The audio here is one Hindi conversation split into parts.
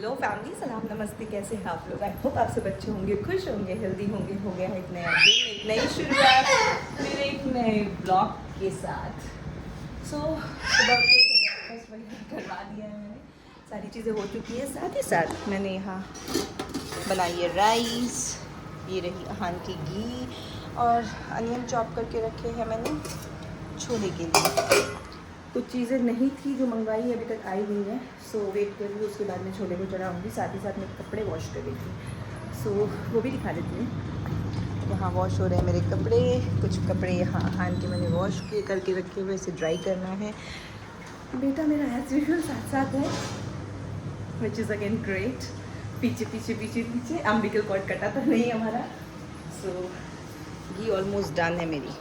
हेलो फैमिली, सलाम नमस्ते। कैसे हैं आप लोग? आई होप आप सब अच्छे होंगे, खुश होंगे, हेल्दी होंगे। हो गया है एक नया दिन, एक नई शुरुआत मेरे एक नए ब्लॉग के साथ। सुबह उठ के ब्रेकफास्ट वगैरह करवा दिया है मैंने, सारी चीज़ें हो चुकी है। साथ ही साथ मैंने यहाँ बनाई है राइस, ये रही अहान की घी और अनियन चॉप करके रखे हैं मैंने छोले के लिए। कुछ चीज़ें नहीं थी जो मंगवाई अभी तक आई नहीं है, सो वेट कर रही हूँ। उसके बाद मैं छोले को चढ़ाऊँगी। साथ ही साथ मैं कपड़े वॉश कर रही थी, सो वो भी दिखा देती हूँ। यहाँ वॉश हो रहे हैं मेरे कपड़े, कुछ कपड़े यहाँ हान के मैंने वॉश किए करके रखे हुए, इसे ड्राई करना है। बेटा मेरा एज यूजुअल साथ साथ है, विच इज़ अगेन ग्रेट। पीछे पीछे पीछे पीछे अम्बिकल कॉर्ड कटा तो नहीं हमारा। सो घी ऑलमोस्ट डन है मेरी।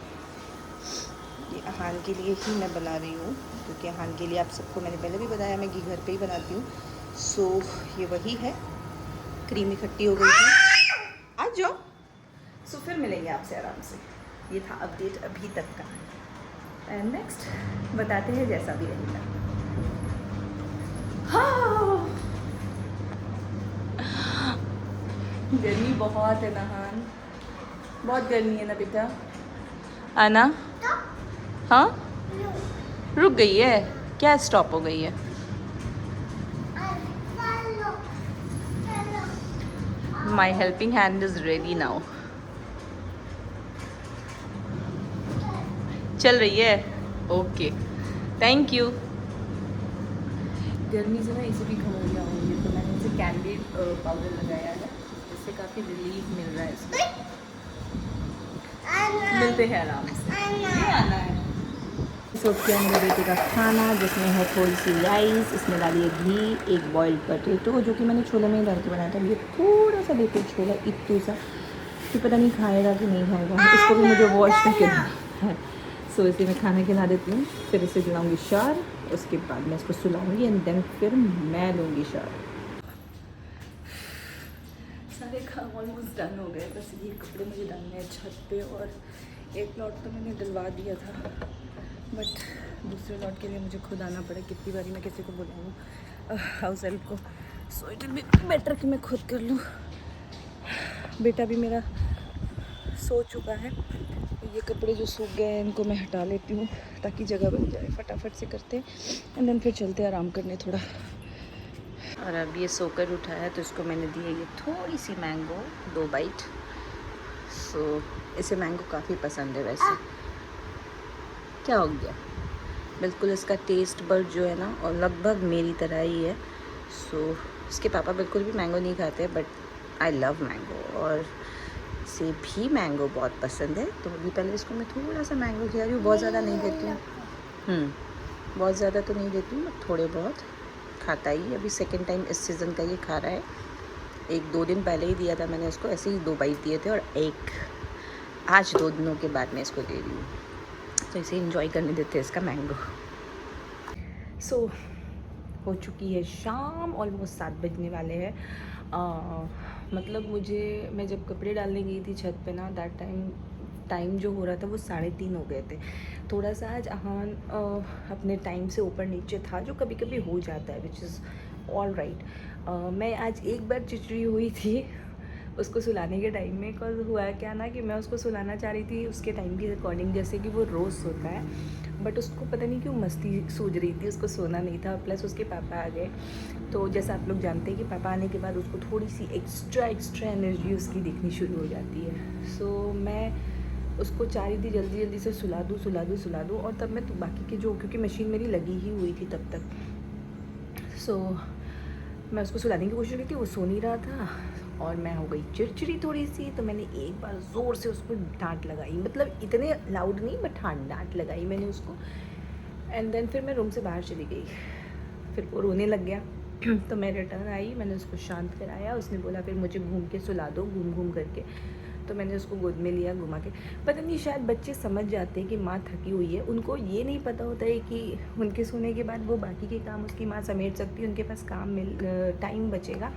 ये अहान के लिए ही मैं बना रही हूँ, क्योंकि अहान के लिए आप सबको मैंने पहले भी बताया मैं घी घर पे ही बनाती हूँ। सो ये वही है, क्रीम इकट्ठी हो गई थी। आ जाओ। सो फिर मिलेंगे आपसे आराम से। ये था अपडेट अभी तक का, एंड नेक्स्ट बताते हैं जैसा भी रहेगा। हाँ, गर्मी बहुत है नहान, बहुत गर्मी है ना बेटा। आना हाँ रुक गई है क्या? स्टॉप हो गई है? My helping hand is ready now. चल रही है? Okay, thank you. गर्मी से ना इसे भी कम हो गया हूँ, तो मैंने इसे कैंडिड पाउडर लगाया है, इससे काफ़ी रिलीफ मिल रहा है इसको। मिलते हैं आराम से। ये आना है। सर्व किया मेरे बेटे का खाना, जिसमें है थोड़ी सी राइस, इसमें डाली है घी, एक बॉइल्ड पटेटो जो कि मैंने छोले में ही डाल के बनाया था। ये थोड़ा सा देखो छोला इतू सा, कि पता नहीं खाएगा कि नहीं खाएगा, इसको भी मुझे वॉश करके देना है। सो इसे मैं खाना खिला देती हूँ, फिर इसे दिलाऊँगी शार, उसके बाद मैं इसको सुलाऊँगी एंड देन फिर मैं लूँगी शार। सारे काम ऑलमोस्ट डन हो गए, बस ये कपड़े मुझे डालने हैं छत पे। और एक लॉट तो मैंने डलवा दिया था, बट दूसरे लॉट के लिए मुझे खुद आना पड़ा। कितनी बारी मैं किसी को बुलाऊँ हाउस हेल्प को, so it will be better कि मैं खुद कर लूँ। बेटा भी मेरा सो चुका है। ये कपड़े जो सूख गए हैं इनको मैं हटा लेती हूँ, ताकि जगह बन जाए। फटाफट से करते हैं एंड देन फिर चलते हैं आराम करने थोड़ा। और अब ये सोकर उठा है, तो इसको मैंने दी है ये थोड़ी सी मैंगो, 2 बाइट। सो इसे मैंगो काफ़ी पसंद है। वैसे क्या हो गया? बिल्कुल इसका टेस्ट बर्ड जो है ना, और लगभग मेरी तरह ही है। सो इसके पापा बिल्कुल भी मैंगो नहीं खाते, बट आई लव मैंगो, और इसे भी मैंगो बहुत पसंद है। तो अभी पहले इसको मैं थोड़ा सा मैंगो खिला रही हूँ, बहुत ज़्यादा नहीं देती हूँ। बहुत ज़्यादा तो नहीं देती हूँ, थोड़े बहुत खाता ही। अभी सेकेंड टाइम इस सीज़न का ये खा रहा है। 1-2 दिन पहले ही दिया था मैंने उसको, ऐसे ही 2 बाइट दिए थे, और एक आज 2 दिनों के बाद मैं इसको दे रही हूँ। तो इसे इंजॉय करने देते हैं इसका मैंगो। सो हो चुकी है शाम, ऑलमोस्ट 7 बजने वाले हैं। मतलब मैं जब कपड़े डालने गई थी छत पे ना, दैट टाइम जो हो रहा था वो 3:30 हो गए थे। थोड़ा सा आज अहान अपने टाइम से ऊपर नीचे था, जो कभी कभी हो जाता है, विच इज़ ऑल राइट। मैं आज एक बार चिड़चिड़ी हुई थी उसको सुलाने के टाइम में। कल हुआ क्या ना, कि मैं उसको सुलाना चाह रही थी उसके टाइम के अकॉर्डिंग, जैसे कि वो रोज़ सोता है, बट उसको पता नहीं क्यों मस्ती सूझ रही थी, उसको सोना नहीं था। प्लस उसके पापा आ गए, तो जैसा आप लोग जानते हैं कि पापा आने के बाद उसको थोड़ी सी एक्स्ट्रा एनर्जी उसकी दिखनी शुरू हो जाती है। सो मैं उसको चाह रही थी जल्दी जल्दी से सुला दूँ, और तब मैं तो बाकी के जो, क्योंकि मशीन मेरी लगी ही हुई थी तब तक। सो मैं उसको सुलाने की कोशिश की थी, वो सो नहीं रहा था, और मैं हो गई चिड़चिड़ी थोड़ी सी। तो मैंने एक बार ज़ोर से उसको डांट लगाई, मतलब इतने लाउड नहीं, बट हाँ डांट लगाई मैंने उसको। एंड देन फिर मैं रूम से बाहर चली गई, फिर वो रोने लग गया। तो मैं रिटर्न आई, मैंने उसको शांत कराया। उसने बोला फिर मुझे घूम के सुला दो, घूम घूम करके। तो मैंने उसको गोद में लिया, घुमा के। पता नहीं, शायद बच्चे समझ जाते हैं कि माँ थकी हुई है। उनको ये नहीं पता होता है कि उनके सोने के बाद वो बाकी के काम उसकी माँ समेट सकती है, उनके पास टाइम बचेगा।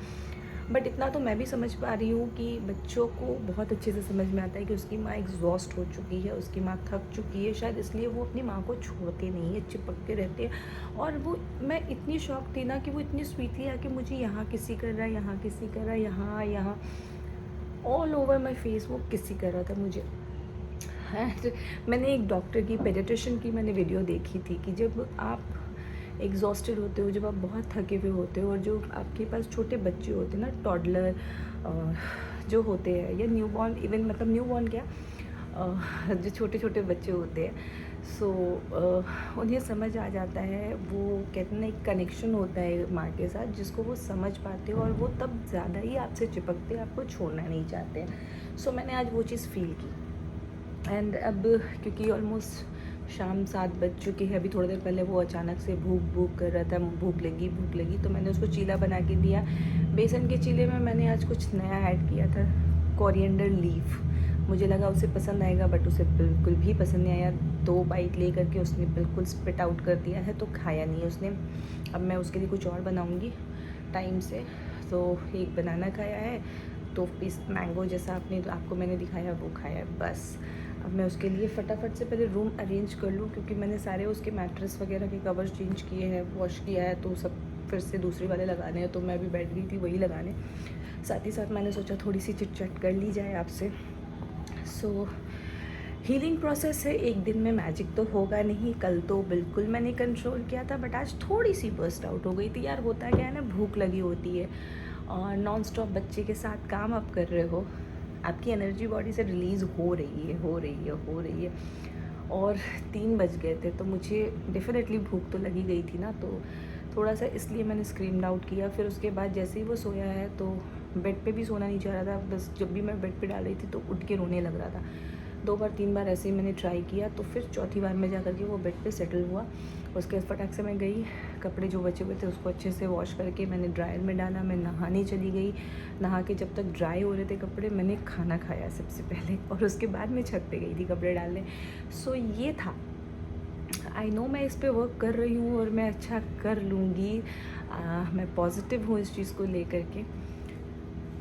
बट इतना तो मैं भी समझ पा रही हूँ कि बच्चों को बहुत अच्छे से समझ में आता है कि उसकी माँ एग्जॉस्ट हो चुकी है, उसकी माँ थक चुकी है, शायद इसलिए वो अपनी माँ को छोड़ते नहीं है, चिपकते रहते हैं। और वो, मैं इतनी शॉक थी ना कि वो इतनी स्वीटली आके मुझे यहाँ किसी कर रहा है, यहाँ किसी कर रहा है, यहाँ ऑल ओवर माई फेस वो किसी कर रहा था मुझे। एंड मैंने एक डॉक्टर की, पेडियाट्रिशियन की मैंने वीडियो देखी थी कि जब आप एग्जॉस्टेड होते हो, जब आप बहुत थके हुए होते हो और जो आपके पास छोटे बच्चे होते हैं ना, टॉडलर जो होते हैं, या न्यू बॉर्न, इवन मतलब न्यू बॉर्न क्या, जो छोटे छोटे बच्चे होते हैं, सो उन्हें समझ आ जाता है, वो कहते हैं ना एक कनेक्शन होता है माँ के साथ जिसको वो समझ पाते हो, और वो तब ज़्यादा ही आपसे चिपकते हैं, आपको छोड़ना नहीं चाहते। सो मैंने आज वो चीज़ फ़ील की। एंड अब क्योंकि ऑलमोस्ट शाम 7 बज चुकी है, अभी थोड़ी देर पहले वो अचानक से भूख कर रहा था, भूख लगी, तो मैंने उसको चीला बना के दिया। बेसन के चीले में मैंने आज कुछ नया ऐड किया था, कोरिएंडर लीफ। मुझे लगा उसे पसंद आएगा, बट उसे बिल्कुल भी पसंद नहीं आया। 2 बाइट ले करके उसने बिल्कुल स्पिट आउट कर दिया है, तो खाया नहीं उसने। अब मैं उसके लिए कुछ और बनाऊँगी टाइम से। तो एक बनाना खाया है, 2 पीस मैंगो जैसा आपको मैंने दिखाया वो खाया है, बस। अब मैं उसके लिए फटाफट से पहले रूम अरेंज कर लूँ, क्योंकि मैंने सारे उसके मैट्रेस वगैरह के कवर चेंज किए हैं, वॉश किया है, तो सब फिर से दूसरे वाले लगाने हैं। तो मैं भी बैठ गई थी वही लगाने। साथ ही साथ मैंने सोचा थोड़ी सी चिट चैट कर ली जाए आपसे। सो हीलिंग प्रोसेस है, एक दिन में मैजिक तो होगा नहीं। कल तो बिल्कुल मैंने कंट्रोल किया था, बट आज थोड़ी सी बर्स्ट आउट हो गई थी। यार होता क्या है ना, भूख लगी होती है और नॉन स्टॉप बच्चे के साथ काम आप कर रहे हो, आपकी एनर्जी बॉडी से रिलीज़ हो रही है। और 3 बज गए थे, तो मुझे डेफिनेटली भूख तो लगी गई थी ना, तो थोड़ा सा इसलिए मैंने स्क्रीम्ड आउट किया। फिर उसके बाद जैसे ही वो सोया है, तो बेड पे भी सोना नहीं चाह रहा था, बस जब भी मैं बेड पे डाल रही थी तो उठ के रोने लग रहा था। 2 बार 3 बार ऐसे ही मैंने ट्राई किया, तो फिर चौथी बार में जा कर के वो बेड पे सेटल हुआ। उसके बाद फटाक से मैं गई, कपड़े जो बचे हुए थे उसको अच्छे से वॉश करके मैंने ड्रायर में डाला, मैं नहाने चली गई। नहा के जब तक ड्राई हो रहे थे कपड़े, मैंने खाना खाया सबसे पहले, और उसके बाद मैं छत पे गई थी कपड़े डालने। सो ये था। आई नो मैं इस पे वर्क कर रही हूँ और मैं अच्छा कर लूँगी। मैं पॉजिटिव हूँ इस चीज़ को लेकर के,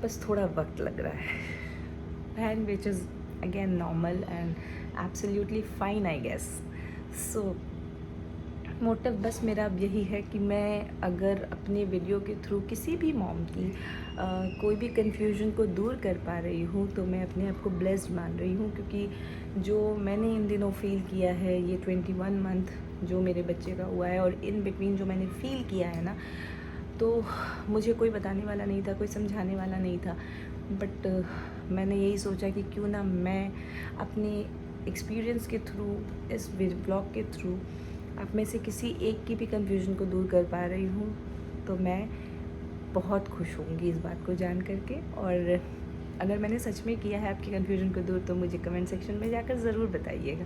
बस थोड़ा वक्त लग रहा है, and which is again normal and absolutely fine I guess. So motive बस मेरा अब यही है कि मैं अगर अपने वीडियो के थ्रू किसी भी मॉम की कोई भी कन्फ्यूजन को दूर कर पा रही हूँ, तो मैं अपने आप को ब्लेस्ड मान रही हूँ। क्योंकि जो मैंने इन दिनों फ़ील किया है, ये 21 मंथ जो मेरे बच्चे का हुआ है, और इन बिटवीन जो मैंने फ़ील किया है ना, तो मुझे कोई बताने वाला नहीं था, कोई समझाने वाला नहीं था। बट मैंने यही सोचा कि क्यों ना मैं अपने एक्सपीरियंस के थ्रू, इस व्लॉग के थ्रू आप में से किसी एक की भी कन्फ्यूजन को दूर कर पा रही हूँ, तो मैं बहुत खुश होंगी इस बात को जान करके। और अगर मैंने सच में किया है आपकी कन्फ्यूजन को दूर, तो मुझे कमेंट सेक्शन में जाकर ज़रूर बताइएगा।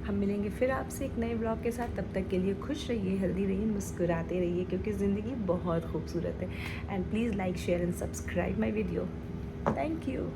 हम मिलेंगे फिर आपसे एक नए ब्लॉग के साथ। तब तक के लिए खुश रहिए, हेल्दी रहिए, मुस्कुराते रहिए, क्योंकि ज़िंदगी बहुत खूबसूरत है। And please like, share and subscribe my video. Thank you.